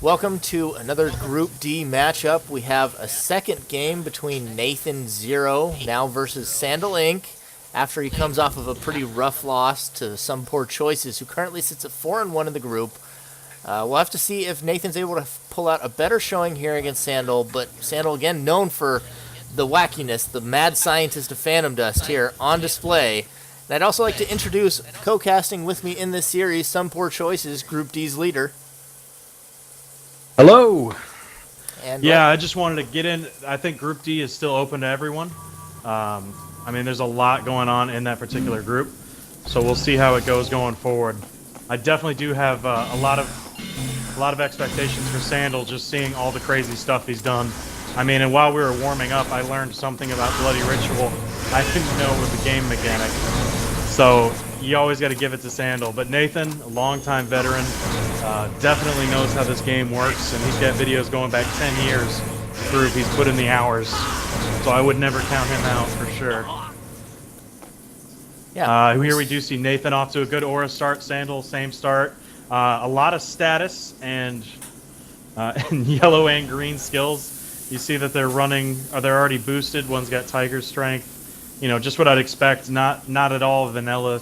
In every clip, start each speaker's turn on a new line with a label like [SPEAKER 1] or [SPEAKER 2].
[SPEAKER 1] Welcome to another Group D matchup. We have a second game between Nathan Zero now versus Sandal Inc. after he comes off of a pretty rough loss to SomePoorChoices, who currently sits at 4-1 in the group. We'll have to see if Nathan's able to pull out a better showing here against Sandal, but Sandal, again, known for the wackiness, the mad scientist of Phantom Dust here on display. And I'd also like to introduce co-casting with me in this series, SomePoorChoices, Group D's leader.
[SPEAKER 2] Hello.
[SPEAKER 1] And
[SPEAKER 2] yeah, I just wanted to get in. I think Group D is still open to everyone. I mean, there's a lot going on in that particular group, so we'll see how it goes going forward. I definitely do have a lot of expectations for Sandal, just seeing all the crazy stuff he's done. I mean, and while we were warming up, I learned something about Bloody Ritual I didn't know was a game mechanic. So you always got to give it to Sandal. But Nathan, a longtime veteran, definitely knows how this game works, and he's got videos going back 10 years to prove he's put in the hours. So I would never count him out for sure.
[SPEAKER 1] Yeah.
[SPEAKER 2] Here we do see Nathan off to a good aura start. Sandal, same start. A lot of status and yellow and green skills. You see that they're running, or they're already boosted. One's got Tiger Strength. You know, just what I'd expect. Not at all vanilla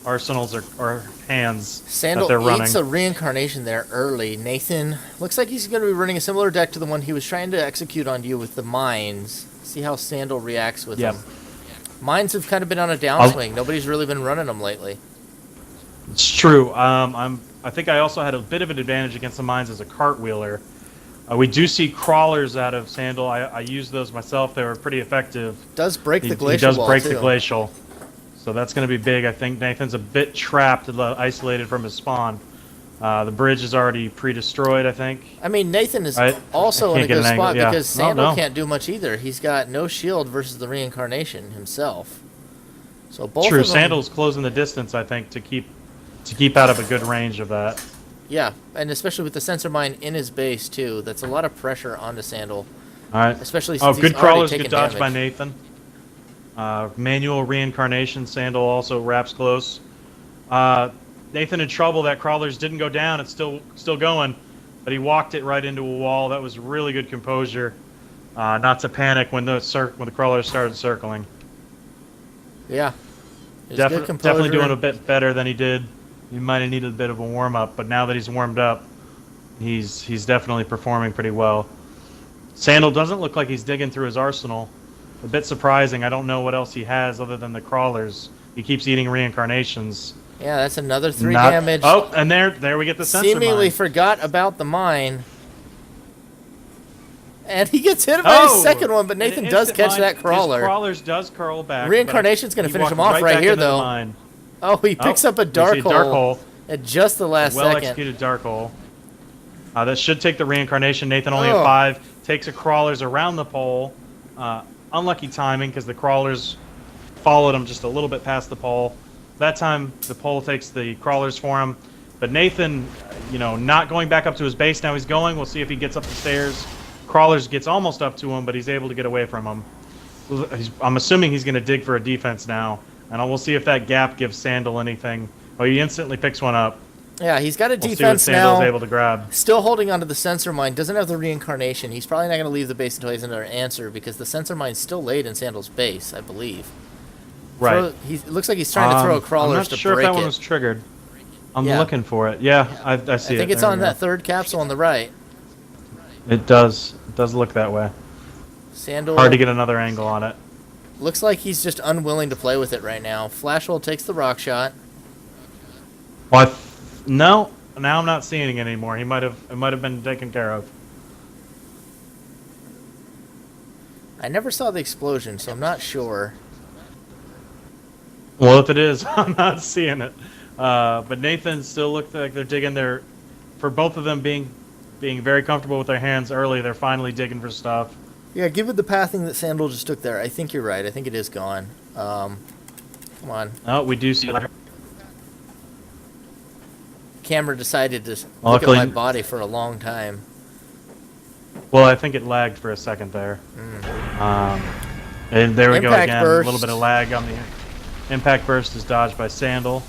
[SPEAKER 2] arsenals or hands
[SPEAKER 1] Sandal
[SPEAKER 2] that they're running.
[SPEAKER 1] eats a reincarnation there early. Nathan looks like he's going to be running a similar deck to the one he was trying to execute on you with the mines. See how Sandal reacts with them. Mines have kind of been on a downswing. Nobody's really been running them lately.
[SPEAKER 2] It's true. I think I also had a bit of an advantage against the mines as a cartwheeler. We do see crawlers out of Sandal. I used those myself. They were pretty effective.
[SPEAKER 1] Does break the glacial
[SPEAKER 2] He does
[SPEAKER 1] wall,
[SPEAKER 2] break
[SPEAKER 1] too.
[SPEAKER 2] the glacial. So that's going to be big. I think Nathan's a bit trapped, isolated from his spawn. The bridge is already pre-destroyed, I think.
[SPEAKER 1] I mean, Nathan is also in a good spot because Sandal can't do much either. He's got no shield versus the reincarnation himself. So both
[SPEAKER 2] True.
[SPEAKER 1] of them,
[SPEAKER 2] Sandal's closing the distance, I think, to keep out of a good range of that.
[SPEAKER 1] Yeah, and especially with the sensor mine in his base too. That's a lot of pressure onto Sandal.
[SPEAKER 2] All right.
[SPEAKER 1] Especially since
[SPEAKER 2] good
[SPEAKER 1] he's
[SPEAKER 2] crawlers,
[SPEAKER 1] already
[SPEAKER 2] good
[SPEAKER 1] taken
[SPEAKER 2] dodge by Nathan. Manual reincarnation. Sandal also wraps close. Nathan in trouble. That crawlers didn't go down. It's still going, but he walked it right into a wall. That was really good composure. Not to panic when the crawlers started circling.
[SPEAKER 1] Yeah.
[SPEAKER 2] Definitely doing a bit better than he did. He might have needed a bit of a warm-up, but now that he's warmed up, he's definitely performing pretty well. Sandal doesn't look like he's digging through his arsenal. A bit surprising. I don't know what else he has other than the crawlers. He keeps eating reincarnations.
[SPEAKER 1] Yeah, that's another 3 damage.
[SPEAKER 2] Oh, and there we get the sensor
[SPEAKER 1] Seemingly
[SPEAKER 2] mine.
[SPEAKER 1] forgot about the mine. And he gets hit by his second one, but Nathan does catch that crawler.
[SPEAKER 2] His crawlers does curl back.
[SPEAKER 1] Reincarnation's going to finish him off right here, though. Oh, he picks up a dark hole at just the last second.
[SPEAKER 2] Well-executed dark hole. That should take the reincarnation. Nathan only at 5. Takes a crawlers around the pole. Unlucky timing because the crawlers followed him just a little bit past the pole. That time, the pole takes the crawlers for him. But Nathan, not going back up to his base. Now he's going. We'll see if he gets up the stairs. Crawlers gets almost up to him, but he's able to get away from him. I'm assuming he's going to dig for a defense now. And we'll see if that gap gives Sandal anything. Oh, he instantly picks one up.
[SPEAKER 1] Yeah, he's got a
[SPEAKER 2] We'll
[SPEAKER 1] defense
[SPEAKER 2] see what Sandal's
[SPEAKER 1] now.
[SPEAKER 2] able to grab.
[SPEAKER 1] Still holding onto the sensor mine. Doesn't have the reincarnation. He's probably not going to leave the base until he has another answer because the sensor mine's still laid in Sandal's base, I believe.
[SPEAKER 2] Right.
[SPEAKER 1] It looks like he's trying to throw a crawlers to break it.
[SPEAKER 2] I'm not sure if that one was triggered. I'm looking for it. Yeah, I see it.
[SPEAKER 1] I think it's on that third capsule on the right.
[SPEAKER 2] It does. It does look that way.
[SPEAKER 1] Sandal.
[SPEAKER 2] Hard to get another angle on it.
[SPEAKER 1] Looks like he's just unwilling to play with it right now. Flashwell takes the rock shot.
[SPEAKER 2] Well, no. Now I'm not seeing it anymore. It might have been taken care of.
[SPEAKER 1] I never saw the explosion, so I'm not sure.
[SPEAKER 2] Well, if it is, I'm not seeing it. But Nathan still looks like they're digging there. For both of them being very comfortable with their hands early, they're finally digging for stuff.
[SPEAKER 1] Yeah, given the pathing that Sandal just took there, I think you're right. I think it is gone. Come on.
[SPEAKER 2] Oh, we do see.
[SPEAKER 1] Camera decided to look at my body for a long time.
[SPEAKER 2] Well, I think it lagged for a second there. And there we go again. A little bit of lag on the impact burst is dodged by Sandal.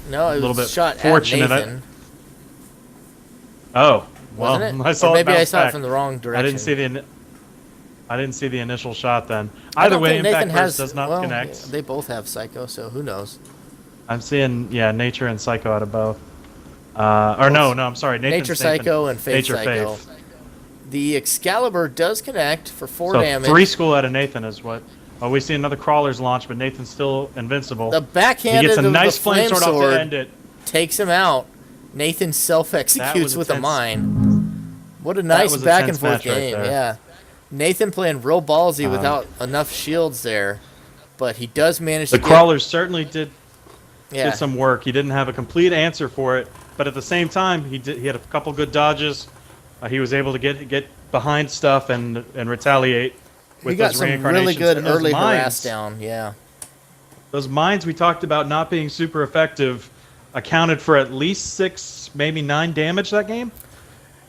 [SPEAKER 1] No, it was shot at Nathan.
[SPEAKER 2] Oh,
[SPEAKER 1] wasn't it?
[SPEAKER 2] I saw
[SPEAKER 1] Or maybe I
[SPEAKER 2] bounce
[SPEAKER 1] saw it
[SPEAKER 2] back.
[SPEAKER 1] from the wrong direction.
[SPEAKER 2] I didn't see the initial shot then.
[SPEAKER 1] I
[SPEAKER 2] Either
[SPEAKER 1] don't
[SPEAKER 2] way,
[SPEAKER 1] think Nathan
[SPEAKER 2] Impact Burst does not
[SPEAKER 1] well,
[SPEAKER 2] connect.
[SPEAKER 1] they both have Psycho, so who knows?
[SPEAKER 2] I'm seeing, Nature and Psycho out of both. No, I'm sorry.
[SPEAKER 1] Nature Psycho and Faith
[SPEAKER 2] Nature
[SPEAKER 1] Psycho.
[SPEAKER 2] Faith.
[SPEAKER 1] The Excalibur does connect for 4
[SPEAKER 2] So
[SPEAKER 1] damage.
[SPEAKER 2] 3 school out of Nathan is what. Oh, we see another Crawler's launch, but Nathan's still invincible.
[SPEAKER 1] The backhand
[SPEAKER 2] He gets a
[SPEAKER 1] of
[SPEAKER 2] nice
[SPEAKER 1] the flame
[SPEAKER 2] sword off
[SPEAKER 1] sword
[SPEAKER 2] to end it.
[SPEAKER 1] takes him out. Nathan self-executes with a
[SPEAKER 2] intense.
[SPEAKER 1] mine. What a nice
[SPEAKER 2] was a
[SPEAKER 1] back and
[SPEAKER 2] tense
[SPEAKER 1] forth
[SPEAKER 2] match right
[SPEAKER 1] game,
[SPEAKER 2] there.
[SPEAKER 1] yeah. Nathan playing real ballsy without enough shields there, but he does manage to
[SPEAKER 2] The Crawlers certainly did some work. He didn't have a complete answer for it, but at the same time, he had a couple good dodges. He was able to get behind stuff and retaliate with
[SPEAKER 1] he got
[SPEAKER 2] those
[SPEAKER 1] some
[SPEAKER 2] reincarnations.
[SPEAKER 1] really good
[SPEAKER 2] And those
[SPEAKER 1] early
[SPEAKER 2] mines,
[SPEAKER 1] harass down, yeah.
[SPEAKER 2] Those mines we talked about not being super effective accounted for at least 6, maybe 9 damage that game.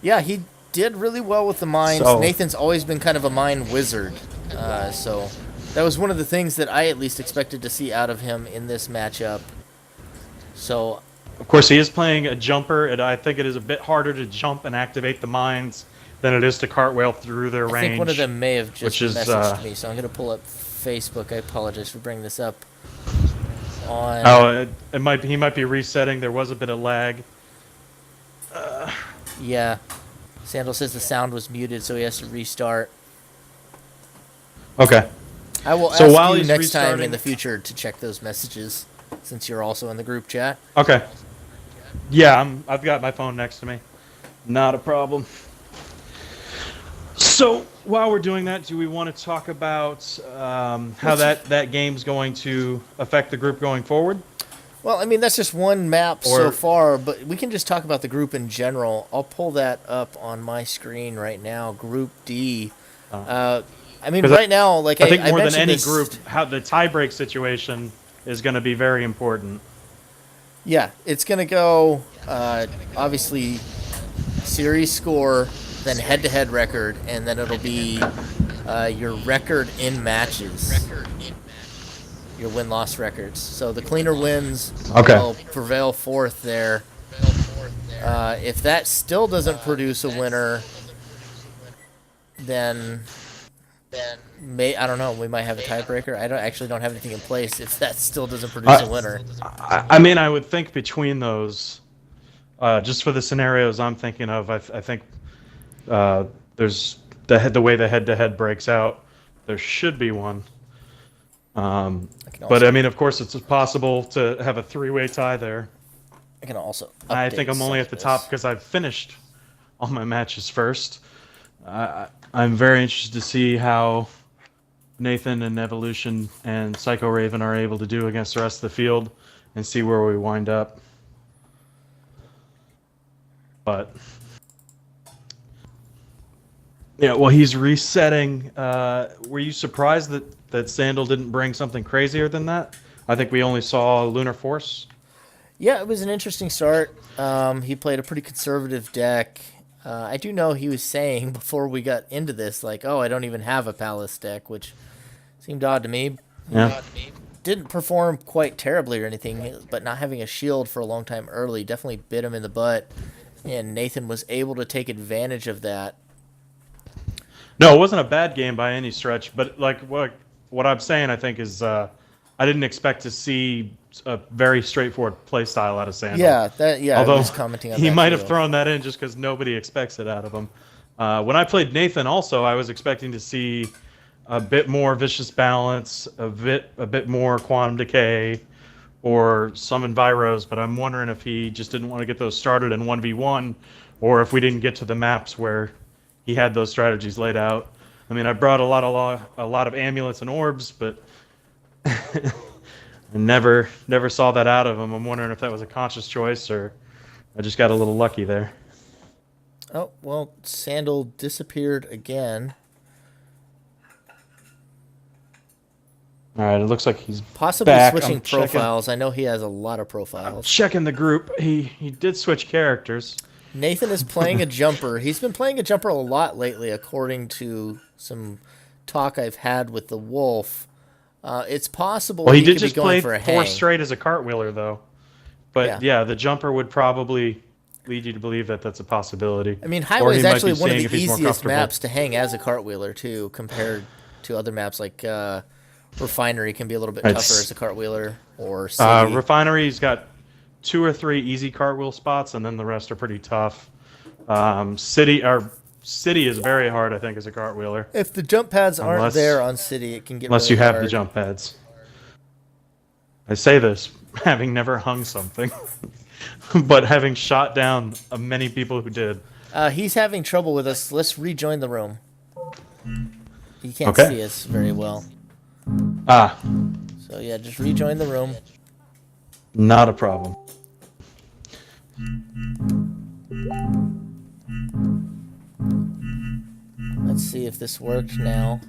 [SPEAKER 1] Yeah, he did really well with the mines.
[SPEAKER 2] So-
[SPEAKER 1] Nathan's always been kind of a mine wizard, so that was one of the things that I at least expected to see out of him in this matchup. So,
[SPEAKER 2] Of course, he is playing a jumper, and I think it is a bit harder to jump and activate the mines than it is to cartway through their range.
[SPEAKER 1] I think one of them may have just
[SPEAKER 2] which is,
[SPEAKER 1] messaged me, so I'm going to pull up Facebook. I apologize for bringing this up.
[SPEAKER 2] He might be resetting. There was a bit of lag.
[SPEAKER 1] Yeah. Sandal says the sound was muted, so he has to restart.
[SPEAKER 2] Okay.
[SPEAKER 1] I will
[SPEAKER 2] So
[SPEAKER 1] ask
[SPEAKER 2] while
[SPEAKER 1] you
[SPEAKER 2] he's
[SPEAKER 1] next time in
[SPEAKER 2] restarting-
[SPEAKER 1] the future to check those messages, since you're also in the group chat.
[SPEAKER 2] Okay. Yeah, I've got my phone next to me. Not a problem. So while we're doing that, do we want to talk about how that game's going to affect the group going forward?
[SPEAKER 1] Well, I mean, that's just one map so
[SPEAKER 2] Or-
[SPEAKER 1] far, but we can just talk about the group in general. I'll pull that up on my screen right now. Group D. I mean,
[SPEAKER 2] 'Cause
[SPEAKER 1] right now, like
[SPEAKER 2] I think more than
[SPEAKER 1] mentioned
[SPEAKER 2] any
[SPEAKER 1] this-
[SPEAKER 2] group, how the tiebreak situation is going to be very important.
[SPEAKER 1] Yeah, it's going to go, obviously, series score, then head-to-head record, and then it'll be your record in matches. Your win-loss records. So the cleaner wins will prevail fourth there. If that still doesn't produce a winner, then I don't know. We might have a tiebreaker. I don't have anything in place if that still doesn't produce a winner.
[SPEAKER 2] I mean, I would think between those, just for the scenarios I'm thinking of, I think there's the way the head-to-head breaks out, there should be one. But I mean, of course, it's possible to have a 3-way tie there.
[SPEAKER 1] I can also.
[SPEAKER 2] I think I'm only at the
[SPEAKER 1] update
[SPEAKER 2] top
[SPEAKER 1] this.
[SPEAKER 2] because I've finished all my matches first. I'm very interested to see how Nathan and Evolution and Psycho Raven are able to do against the rest of the field and see where we wind up. But yeah, well, he's resetting. Were you surprised that Sandal didn't bring something crazier than that? I think we only saw Lunar Force.
[SPEAKER 1] Yeah, it was an interesting start. He played a pretty conservative deck. I do know he was saying before we got into this, like, oh, I don't even have a Palace deck, which seemed odd to me.
[SPEAKER 2] Yeah.
[SPEAKER 1] Didn't perform quite terribly or anything, but not having a shield for a long time early definitely bit him in the butt, and Nathan was able to take advantage of that.
[SPEAKER 2] No, it wasn't a bad game by any stretch, but like what I'm saying, I think is I didn't expect to see a very straightforward play style out of Sandal.
[SPEAKER 1] Yeah,
[SPEAKER 2] Although
[SPEAKER 1] I was commenting on
[SPEAKER 2] he
[SPEAKER 1] that
[SPEAKER 2] might
[SPEAKER 1] too.
[SPEAKER 2] have thrown that in just because nobody expects it out of him. When I played Nathan, also, I was expecting to see a bit more vicious balance, a bit more quantum decay, or some enviros. But I'm wondering if he just didn't want to get those started in 1v1, or if we didn't get to the maps where he had those strategies laid out. I mean, I brought a lot of amulets and orbs, but I never saw that out of him. I'm wondering if that was a conscious choice or I just got a little lucky there.
[SPEAKER 1] Oh, well, Sandal disappeared again.
[SPEAKER 2] All right, it looks like he's
[SPEAKER 1] Possibly
[SPEAKER 2] back.
[SPEAKER 1] switching
[SPEAKER 2] I'm checking-
[SPEAKER 1] profiles. I know he has a lot of profiles.
[SPEAKER 2] Checking the group. He did switch characters.
[SPEAKER 1] Nathan is playing a jumper. He's been playing a jumper a lot lately, according to some talk I've had with the Wolf. It's possible
[SPEAKER 2] Well, he did
[SPEAKER 1] could be
[SPEAKER 2] just
[SPEAKER 1] going
[SPEAKER 2] play
[SPEAKER 1] for a
[SPEAKER 2] 4
[SPEAKER 1] hang.
[SPEAKER 2] straight as a cartwheeler, though. But
[SPEAKER 1] Yeah.
[SPEAKER 2] yeah, the jumper would probably lead you to believe that that's a possibility.
[SPEAKER 1] I mean,
[SPEAKER 2] Or
[SPEAKER 1] Highway
[SPEAKER 2] he
[SPEAKER 1] is
[SPEAKER 2] might
[SPEAKER 1] actually
[SPEAKER 2] be
[SPEAKER 1] one of
[SPEAKER 2] seeing
[SPEAKER 1] the
[SPEAKER 2] if he's more
[SPEAKER 1] easiest
[SPEAKER 2] comfortable.
[SPEAKER 1] maps to hang as a cartwheeler, too, compared to other maps like Refinery can be a little bit tougher as a cartwheeler, or City.
[SPEAKER 2] Refinery's got 2 or 3 easy cartwheel spots, and then the rest are pretty tough. City is very hard, I think, as a cartwheeler.
[SPEAKER 1] If the jump pads aren't
[SPEAKER 2] Unless-
[SPEAKER 1] there on City, it can get
[SPEAKER 2] Unless
[SPEAKER 1] really
[SPEAKER 2] you have
[SPEAKER 1] hard.
[SPEAKER 2] the jump pads. I say this having never hung something, but having shot down many people who did.
[SPEAKER 1] He's having trouble with us. Let's rejoin the room. He can't
[SPEAKER 2] Okay.
[SPEAKER 1] see us very well.
[SPEAKER 2] Ah,
[SPEAKER 1] So yeah, just rejoin the room.
[SPEAKER 2] not a problem.
[SPEAKER 1] Let's see if this worked now.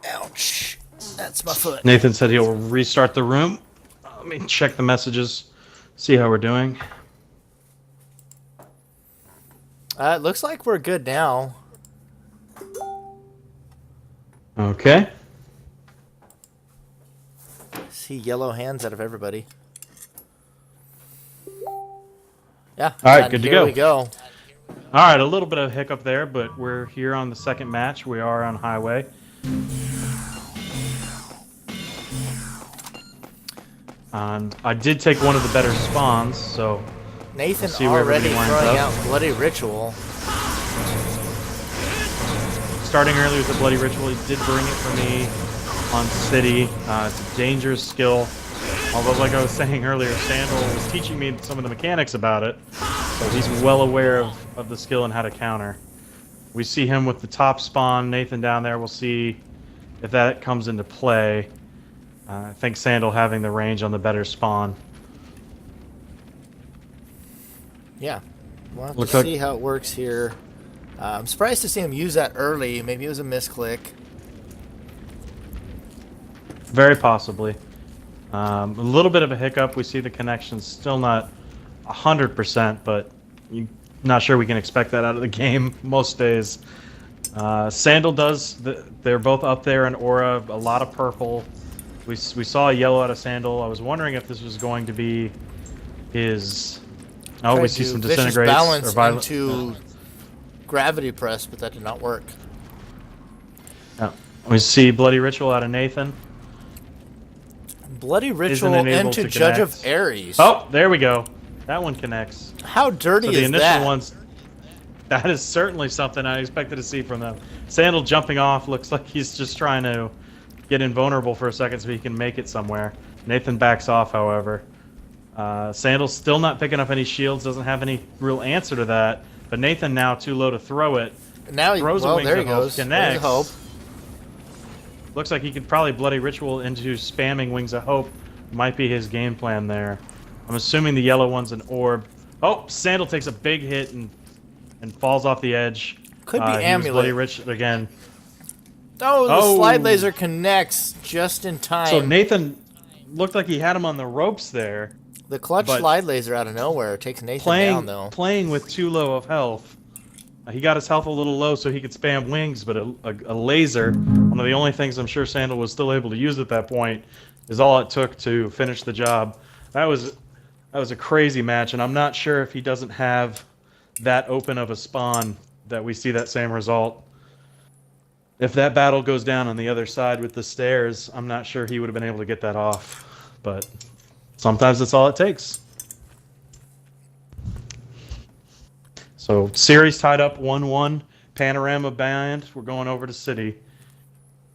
[SPEAKER 1] Ouch. That's my foot.
[SPEAKER 2] Nathan said he'll restart the room. Let me check the messages, see how we're doing.
[SPEAKER 1] It looks like we're good now.
[SPEAKER 2] Okay.
[SPEAKER 1] See yellow hands out of everybody. Yeah.
[SPEAKER 2] All right,
[SPEAKER 1] and
[SPEAKER 2] good to
[SPEAKER 1] here
[SPEAKER 2] go.
[SPEAKER 1] we go.
[SPEAKER 2] All right, a little bit of hiccup there, but we're here on the second match. We are on Highway. And I did take one of the better spawns, so
[SPEAKER 1] Nathan
[SPEAKER 2] see where
[SPEAKER 1] already
[SPEAKER 2] everybody
[SPEAKER 1] throwing
[SPEAKER 2] winds
[SPEAKER 1] out Bloody Ritual.
[SPEAKER 2] starting early with the Bloody Ritual, he did bring it for me on City. It's a dangerous skill. Although, like I was saying earlier, Sandal was teaching me some of the mechanics about it, so he's well aware of the skill and how to counter. We see him with the top spawn, Nathan down there. We'll see if that comes into play. I think Sandal having the range on the better spawn.
[SPEAKER 1] Yeah. We'll have
[SPEAKER 2] Looks
[SPEAKER 1] to
[SPEAKER 2] like-
[SPEAKER 1] see how it works here. I'm surprised to see him use that early. Maybe it was a misclick.
[SPEAKER 2] Very possibly. A little bit of a hiccup. We see the connection's still not 100%, but you're not sure we can expect that out of the game most days. Sandal does. They're both up there in aura. A lot of purple. We saw a yellow out of Sandal. I was wondering if this was going to be his. Oh, we
[SPEAKER 1] Tried
[SPEAKER 2] see
[SPEAKER 1] to
[SPEAKER 2] some
[SPEAKER 1] vicious
[SPEAKER 2] disintegrates
[SPEAKER 1] balance
[SPEAKER 2] or violent.
[SPEAKER 1] into gravity press, but that did not work.
[SPEAKER 2] Yeah. We see Bloody Ritual out of Nathan.
[SPEAKER 1] Bloody Ritual
[SPEAKER 2] unable
[SPEAKER 1] into
[SPEAKER 2] to
[SPEAKER 1] Judge of
[SPEAKER 2] connect.
[SPEAKER 1] Ares.
[SPEAKER 2] Oh, there we go. That one connects.
[SPEAKER 1] How dirty
[SPEAKER 2] So the
[SPEAKER 1] is
[SPEAKER 2] initial
[SPEAKER 1] that?
[SPEAKER 2] ones, that is certainly something I expected to see from them. Sandal jumping off looks like he's just trying to get invulnerable for a second so he can make it somewhere. Nathan backs off, however. Sandal's still not picking up any shields, doesn't have any real answer to that. But Nathan now too low to throw it.
[SPEAKER 1] Now he
[SPEAKER 2] Throws a
[SPEAKER 1] well,
[SPEAKER 2] Wings
[SPEAKER 1] there he
[SPEAKER 2] of Hope,
[SPEAKER 1] goes.
[SPEAKER 2] connects.
[SPEAKER 1] Wings of Hope.
[SPEAKER 2] Looks like he could probably Bloody Ritual into spamming Wings of Hope. Might be his game plan there. I'm assuming the yellow one's an orb. Oh, Sandal takes a big hit and falls off the edge.
[SPEAKER 1] Could be
[SPEAKER 2] He was
[SPEAKER 1] Amulet.
[SPEAKER 2] Bloody Ritual again.
[SPEAKER 1] Oh, the
[SPEAKER 2] Oh.
[SPEAKER 1] slide laser connects just in time.
[SPEAKER 2] So Nathan looked like he had him on the ropes there.
[SPEAKER 1] The clutch
[SPEAKER 2] but
[SPEAKER 1] slide laser out of nowhere takes Nathan down, though.
[SPEAKER 2] Playing with too low of health. He got his health a little low so he could spam wings, but a laser, one of the only things I'm sure Sandal was still able to use at that point, is all it took to finish the job. That was a crazy match, and I'm not sure if he doesn't have that open of a spawn that we see that same result. If that battle goes down on the other side with the stairs, I'm not sure he would have been able to get that off. But sometimes that's all it takes. So series tied up 1-1. Panorama band. We're going over to City.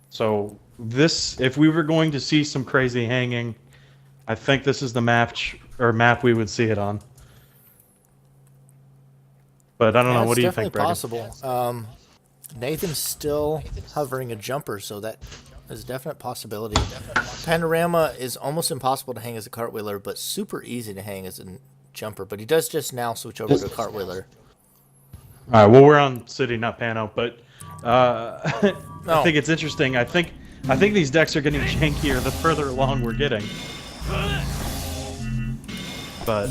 [SPEAKER 2] So this, if we were going to see some crazy hanging, I think this is the map we would see it on. But I don't know. What do you think, Brad?
[SPEAKER 1] It's definitely possible. Nathan's still hovering a jumper, so that is a definite possibility. Panorama is almost impossible to hang as a cartwheeler, but super easy to hang as a jumper. But he does just now switch over to a cartwheeler.
[SPEAKER 2] All right. Well, we're on City, not Pano, but I think it's interesting. I think these decks are getting jankier the further along we're getting. But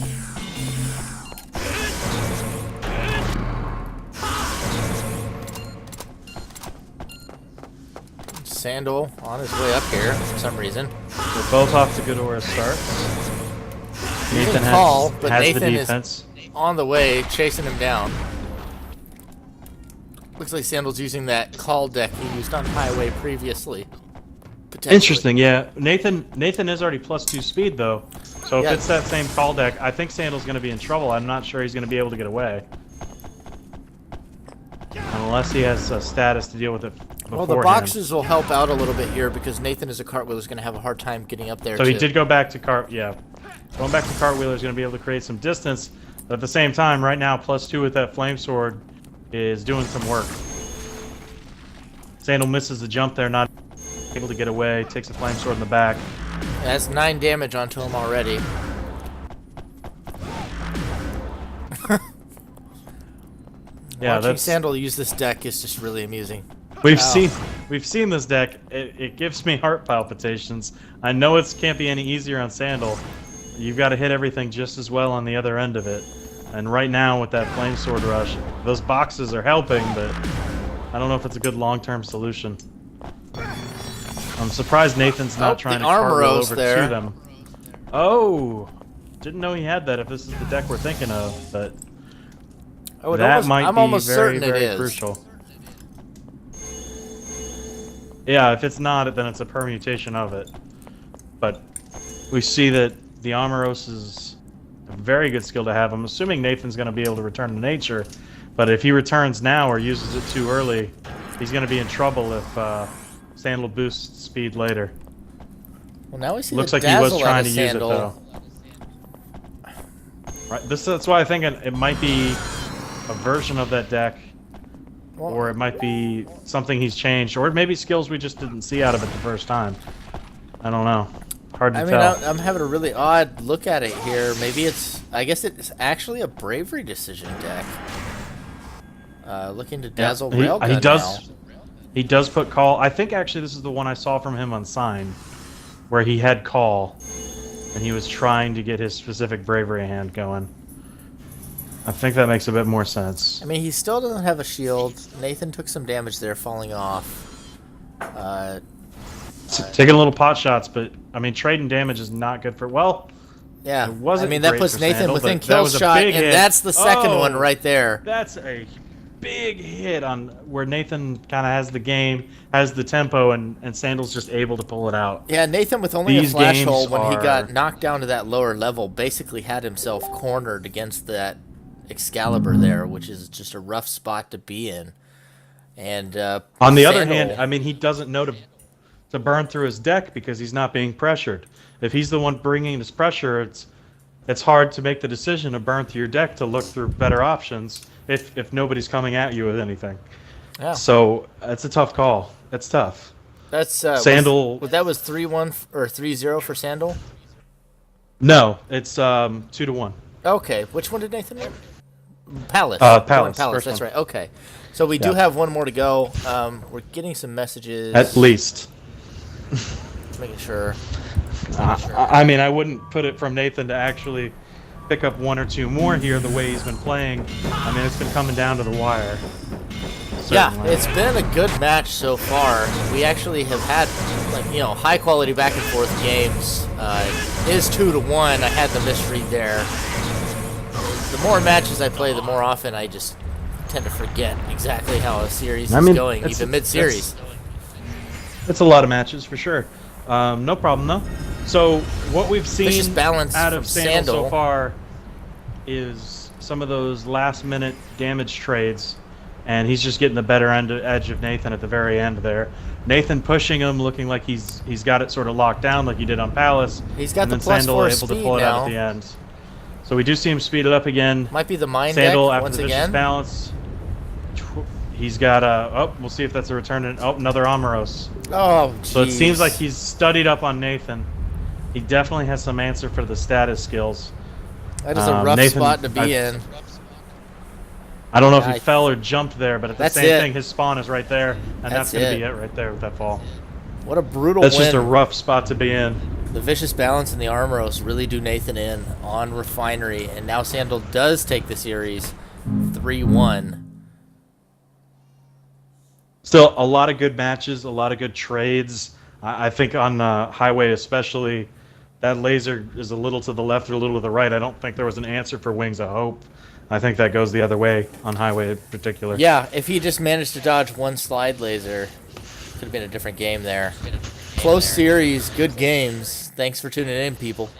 [SPEAKER 1] Sandal on his way up here for some reason.
[SPEAKER 2] They're both off to good aura starts.
[SPEAKER 1] Nathan call, but
[SPEAKER 2] has
[SPEAKER 1] Nathan
[SPEAKER 2] the defense.
[SPEAKER 1] is on the way, chasing him down. Looks like Sandal's using that call deck he used on Highway previously.
[SPEAKER 2] Interesting, yeah. Nathan is already +2 speed, though. So if
[SPEAKER 1] Yeah.
[SPEAKER 2] it's that same call deck, I think Sandal's going to be in trouble. I'm not sure he's going to be able to get away. Unless he has a status to deal with it beforehand.
[SPEAKER 1] Well, the boxes will help out a little bit here because Nathan as a cartwheeler is going to have a hard time getting up there.
[SPEAKER 2] So he did go back to yeah. Going back to cartwheeler is going to be able to create some distance. But at the same time, right now, +2 with that flame sword is doing some work. Sandal misses the jump there, not able to get away. Takes a flame sword in the back.
[SPEAKER 1] That's 9 damage onto him already.
[SPEAKER 2] Yeah,
[SPEAKER 1] Watching Sandal use this deck is just really amusing.
[SPEAKER 2] We've seen this deck. It gives me heart palpitations. I know it can't be any easier on Sandal. You've got to hit everything just as well on the other end of it. And right now with that flame sword rush, those boxes are helping, but I don't know if it's a good long-term solution. I'm surprised Nathan's not trying to cartwheel over to them. Oh, didn't know he had that. If this is the deck we're thinking of, but that might be very, very crucial. Yeah, if it's not, then it's a permutation of it. But we see that the Armoros is a very good skill to have. I'm assuming Nathan's going to be able to return to nature, but if he returns now or uses it too early, he's going to be in trouble if Sandal boosts speed later.
[SPEAKER 1] Well, now we see
[SPEAKER 2] looks like he was trying to use it though. Right, that's why I think it might be a version of that deck, or it might be something he's changed, or maybe skills we just didn't see out of it the first time. I don't know. Hard to tell.
[SPEAKER 1] I'm having a really odd look at it here. Maybe I guess it's actually a bravery decision deck. Looking to dazzle Railgun now.
[SPEAKER 2] He does put call. I think actually this is the one I saw from him on Sign, where he had call, and he was trying to get his specific bravery hand going. I think that makes a bit more sense.
[SPEAKER 1] I mean, he still doesn't have a shield. Nathan took some damage there, falling off.
[SPEAKER 2] Taking little pot shots, but I mean, trading damage is not good for. Well,
[SPEAKER 1] yeah.
[SPEAKER 2] It wasn't
[SPEAKER 1] I mean, that puts Nathan
[SPEAKER 2] Sandal,
[SPEAKER 1] within kill shot, and that's the second one right there.
[SPEAKER 2] That's a big hit on where Nathan kind of has the game, has the tempo, and Sandal's just able to pull it out.
[SPEAKER 1] Yeah, Nathan with only a flash hole when he got knocked down to that lower level basically had himself cornered against that Excalibur there, which is just a rough spot to be in. And
[SPEAKER 2] on the other hand, I mean, he doesn't know to burn through his deck because he's not being pressured. If he's the one bringing this pressure, it's hard to make the decision to burn through your deck to look through better options if nobody's coming at you with anything. Yeah. So it's a tough call. It's tough.
[SPEAKER 1] That's
[SPEAKER 2] Sandal.
[SPEAKER 1] That was 3-1 or 3-0 for Sandal.
[SPEAKER 2] No, it's 2-1.
[SPEAKER 1] Okay, which one did Nathan win? Palace.
[SPEAKER 2] Palace.
[SPEAKER 1] That's right. Okay, so we do have one more to go. We're getting some messages.
[SPEAKER 2] At least.
[SPEAKER 1] Making sure.
[SPEAKER 2] I mean, I wouldn't put it from Nathan to actually pick up one or two more here the way he's been playing. I mean, it's been coming down to the wire. Certainly.
[SPEAKER 1] Yeah, it's been a good match so far. We actually have had, high quality back and forth games. It is 2-1. I had the misread there. The more matches I play, the more often I just tend to forget exactly how a series is going, even mid-series.
[SPEAKER 2] It's a lot of matches for sure. No problem though. So what we've seen out of Sandal so far is some of those last-minute damage trades, and he's just getting the better edge of Nathan at the very end there. Nathan pushing him, looking like he's got it sort of locked down, like he did on Palace.
[SPEAKER 1] He's got
[SPEAKER 2] and
[SPEAKER 1] the
[SPEAKER 2] then Sandal
[SPEAKER 1] +4
[SPEAKER 2] able to pull it out at the end. So we do see him speed it up again.
[SPEAKER 1] Might be the mind
[SPEAKER 2] Sandal
[SPEAKER 1] deck
[SPEAKER 2] after
[SPEAKER 1] once
[SPEAKER 2] the vicious
[SPEAKER 1] again.
[SPEAKER 2] balance. He's got we'll see if that's a return. Another Amoros.
[SPEAKER 1] Oh, geez.
[SPEAKER 2] So it seems like he's studied up on Nathan. He definitely has some answer for the status skills.
[SPEAKER 1] That is a rough spot to be in.
[SPEAKER 2] I don't know if he fell or jumped there, but at the same thing, his spawn is right there, and that's going to be it right there with that fall.
[SPEAKER 1] What a brutal
[SPEAKER 2] That's
[SPEAKER 1] win.
[SPEAKER 2] just a rough spot to be in.
[SPEAKER 1] The vicious balance and the Armoros really do Nathan in on Refinery, and now Sandal does take the series 3-1.
[SPEAKER 2] Still, a lot of good matches, a lot of good trades. I think on Highway especially, that laser is a little to the left or a little to the right. I don't think there was an answer for Wings of Hope. I think that goes the other way on Highway in particular.
[SPEAKER 1] Yeah, if he just managed to dodge one slide laser, could have been a different game there. Close series, good games. Thanks for tuning in, people.